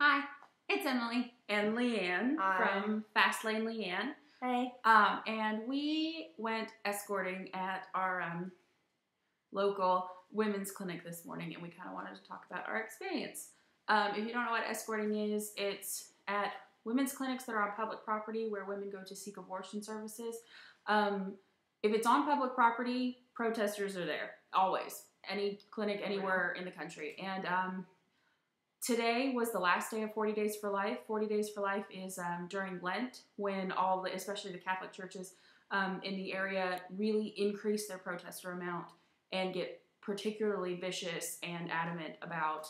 Hi, it's Emily and LeAnn from FastLaneLeAnn. Hey. And we went escorting at our local women's clinic this morning, and we kind of wanted to talk about our experience. If you don't know what escorting is, it's at women's clinics that are on public property where women go to seek abortion services. If it's on public property, protesters are there, always. Any clinic anywhere in the country. And today was the last day of 40 Days for Life. 40 Days for Life is during Lent, when especially the Catholic churches in the area, really increase their protester amount and get particularly vicious and adamant about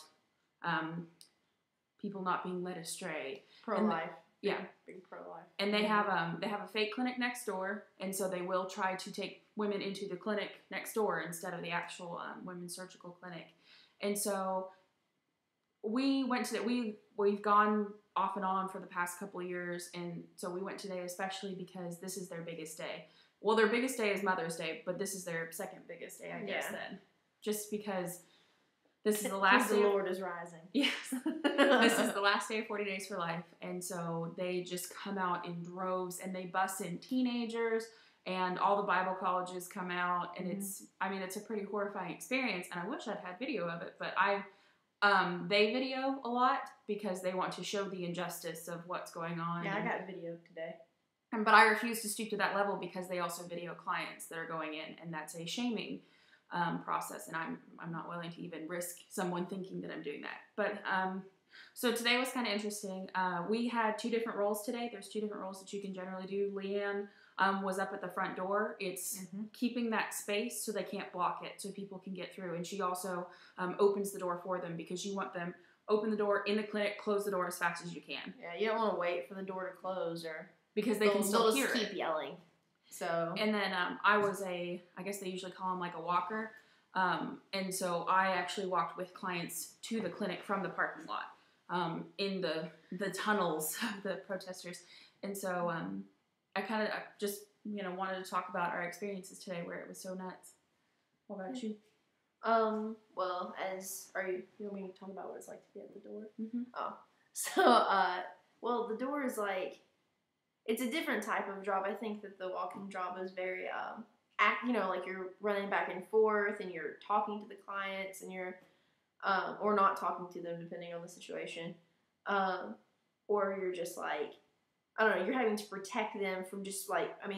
people not being led astray. Pro-life. Yeah. Big pro-life. And they have a fake clinic next door, and so they will try to take women into the clinic next door instead of the actual women's surgical clinic. And so we went to we've gone off and on for the past couple of years, and so we went today especially because this is their biggest day. Well, their biggest day is Mother's Day, but this is their second biggest day, I guess, then. Just because this is the last day. The Lord is rising. Yes. This is the last day of 40 Days for Life, and so they just come out in droves, and they bus in teenagers, and all the Bible colleges come out, and it's a pretty horrifying experience, and I wish I'd had video of it, but they video a lot because they want to show the injustice of what's going on. Yeah, I got video today. But I refuse to stoop to that level because they also video clients that are going in, and that's a shaming process, and I'm not willing to even risk someone thinking that I'm doing that. But so today was kind of interesting. We had two different roles today. There's two different roles that you can generally do. LeAnn was up at the front door. It's keeping that space so they can't block it, so people can get through. And she also opens the door for them because you want them open the door in the clinic, close the door as fast as you can. Yeah, you don't want to wait for the door to close, or because they can still hear it. They'll just keep yelling. So. And then I guess they usually call them like a walker. And so I actually walked with clients to the clinic from the parking lot in the tunnels of the protesters. And so I kind of just, wanted to talk about our experiences today where it was so nuts. What about you? You want me to talk about what it's like to be at the door? Mm-hmm. Oh. So, the door is like, it's a different type of job. I think that the walking job is very, like you're running back and forth and you're talking to the clients and you're, or not talking to them depending on the situation. Or you're just like, I don't know, you're having to protect them from just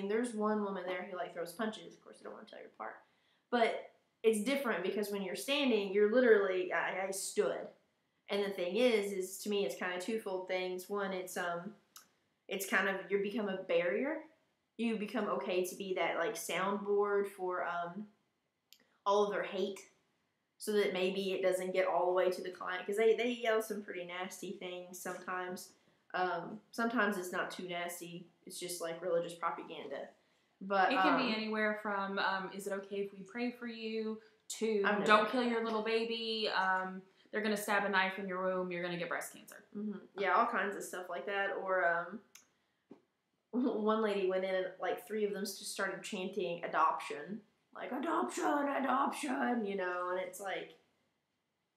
there's one woman there who throws punches. Of course, I don't want to tell your part. But it's different because when you're standing, you're literally, I stood. And the thing is to me, it's kind of twofold things. One, it's kind of, you become a barrier. You become okay to be that soundboard for all of their hate, so that maybe it doesn't get all the way to the client, because they yell some pretty nasty things sometimes. Sometimes it's not too nasty. It's just religious propaganda. But it can be anywhere from is it okay if we pray for you to don't kill your little baby. They're gonna stab a knife in your womb. You're gonna get breast cancer. Mm-hmm. Yeah, all kinds of stuff like that. Or one lady went in and three of them just started chanting adoption, adoption, and it's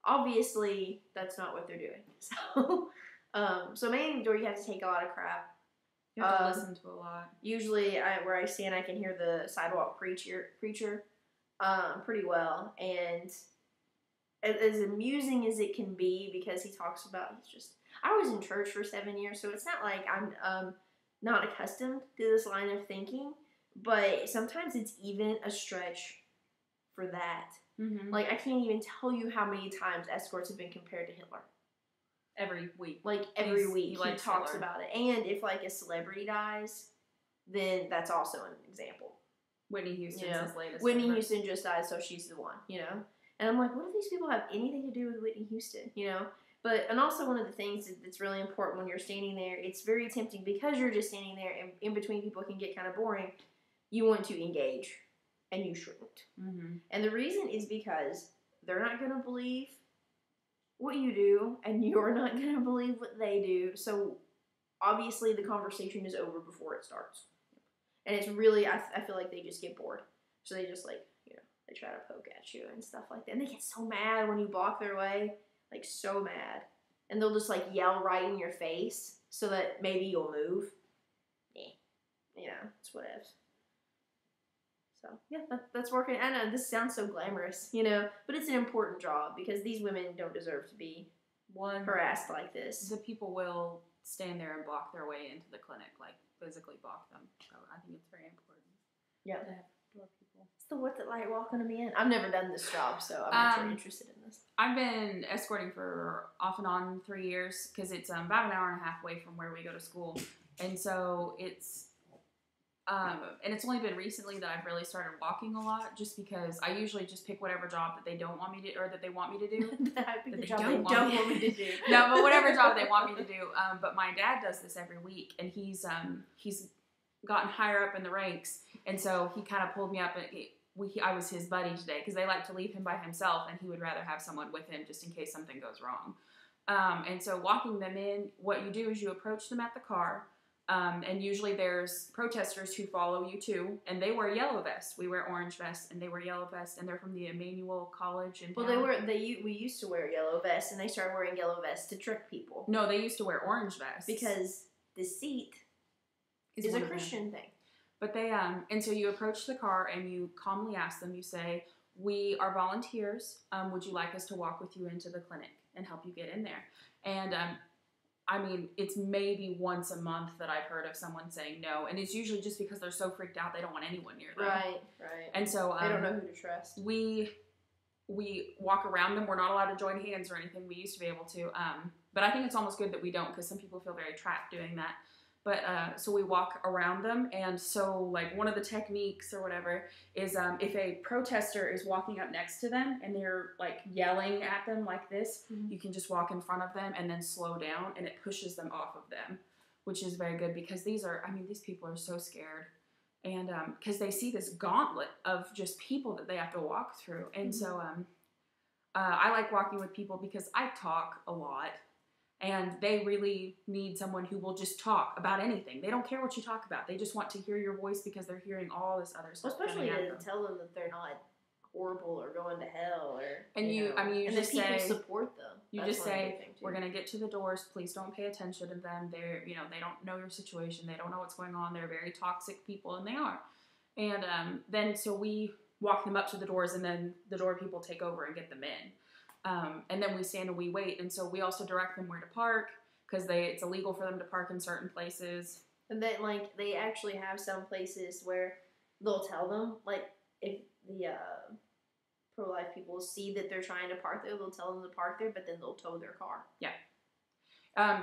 obviously that's not what they're doing. So manning the door, you have to take a lot of crap. You have to listen to a lot. Usually, where I stand, I can hear the sidewalk preacher pretty well, and as amusing as it can be, because he talks about I was in church for 7 years, so it's not like I'm not accustomed to this line of thinking, but sometimes it's even a stretch for that. Mm-hmm. I can't even tell you how many times escorts have been compared to Hitler. Every week. Every week he talks Hitler. about it. And if a celebrity dies, then that's also an example. Whitney Houston's his latest. Whitney Houston just died, so she's the one, And I'm like, what if these people have anything to do with Whitney Houston, And also one of the things that's really important when you're standing there, it's very tempting because you're just standing there and in between people can get kind of boring. You want to engage, and you shouldn't. Mm-hmm. And the reason is because they're not going to believe what you do, and you're not going to believe what they do. So obviously the conversation is over before it starts. And it's really, I feel like they just get bored. So they just they try to poke at you and stuff like that. And they get so mad when you block their way. So mad. and they'll just like yell right in your face so that maybe you'll move. You know, it's whatever. So yeah, that's working. I know this sounds so glamorous, you know, but it's an important job because these women don't deserve to be harassed like this. The people will stand there and block their way into the clinic, like physically block them. So I think it's very important. Yeah. To have door people. It's the what's it like walking them in? I've never done this job, so I'm actually interested in this. I've been escorting for off and on 3 years because it's about an hour and a half away from where we go to school, and so it's and it's only been recently that I've really started walking a lot, just because I usually just pick whatever job that they don't want me to, or that they want me to do. I pick the job they don't want me to do. No, but whatever job they want me to do. But my dad does this every week, and he's gotten higher up in the ranks, and so he kind of pulled me up. And I was his buddy today because they like to leave him by himself, and he would rather have someone with him just in case something goes wrong. And so walking them in, what you do is you approach them at the car. And usually there's protesters who follow you too, and they wear yellow vests. We wear orange vests, and they wear yellow vests, and they're from the Emmanuel College in town. Well, we used to wear yellow vests, and they started wearing yellow vests to trick people. No, they used to wear orange vests because deceit is a Christian thing. But they and so you approach the car and you calmly ask them. You say, "We are volunteers. Would you like us to walk with you into the clinic and help you get in there?" And I mean, it's maybe once a month that I've heard of someone saying no, and it's usually just because they're so freaked out they don't want anyone near them. Right. And so they don't know who to trust. We walk around them. We're not allowed to join hands or anything. We used to be able to, but I think it's almost good that we don't, because some people feel very trapped doing that. But so we walk around them, and so like one of the techniques or whatever is if a protester is walking up next to them and they're like yelling at them like this, you can just walk in front of them and then slow down, and it pushes them off of them, which is very good because these people are so scared, and because they see this gauntlet of just people that they have to walk through, and so I like walking with people because I talk a lot. And they really need someone who will just talk about anything. They don't care what you talk about. They just want to hear your voice because they're hearing all this other stuff. Well, especially to tell them that they're not horrible or going to hell, or and you just say, people support them. You just say, "We're going to get to the doors. Please don't pay attention to them. They're they don't know your situation. They don't know what's going on. They're very toxic people, and they are." And then so we walk them up to the doors, and then the door people take over and get them in. And then we stand and we wait, and so we also direct them where to park because it's illegal for them to park in certain places. And then they actually have some places where they'll tell them, like, if the pro-life people see that they're trying to park there, they'll tell them to park there, but then they'll tow their car. Yeah.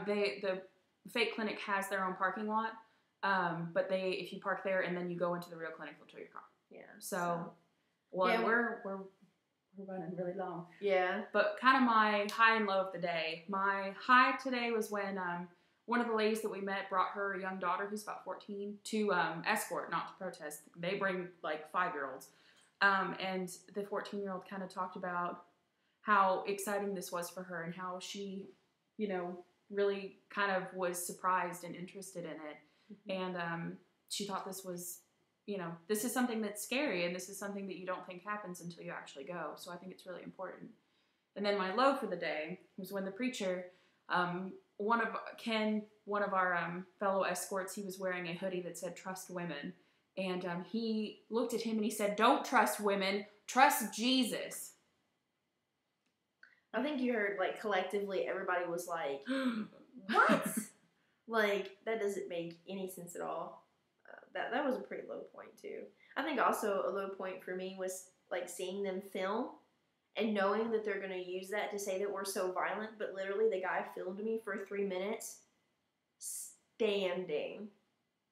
The fake clinic has their own parking lot, but if you park there and then you go into the real clinic, they'll tow your car. Yeah. So we're running really long. Yeah. But kind of my high and low of the day. My high today was when one of the ladies that we met brought her young daughter, who's about 14, to escort, not to protest. They bring like 5-year-olds. And the 14-year-old kind of talked about how exciting this was for her and how she, really kind of was surprised and interested in it. Mm-hmm. And she thought this was, this is something that's scary, and this is something that you don't think happens until you actually go. So I think it's really important. And then my low for the day was when the preacher, one of our fellow escorts, he was wearing a hoodie that said "Trust Women," and he looked at him and he said, "Don't trust women, trust Jesus." I think you heard, collectively, everybody was like, "What?" That doesn't make any sense at all. That was a pretty low point too. I think also a low point for me was seeing them film and knowing that they're going to use that to say that we're so violent, but literally the guy filmed me for 3 minutes standing.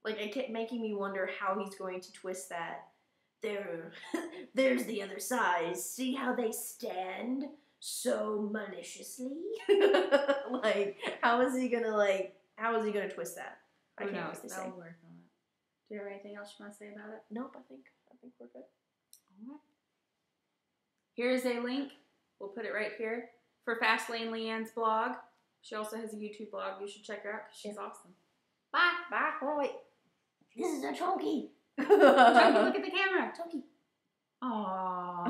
It kept making me wonder how he's going to twist that. There's the other side. See how they stand so maliciously? How is he gonna twist that? I can't wait to say. That'll work on it. Do you have anything else you want to say about it? Nope, I think we're good. All right. Here's a link. We'll put it right here for FastLaneLeAnn's blog. She also has a YouTube blog. You should check her out because she's awesome. Bye. Bye. Oh, wait. This is a chunky. Chunky, look at the camera. Chunky. Aww.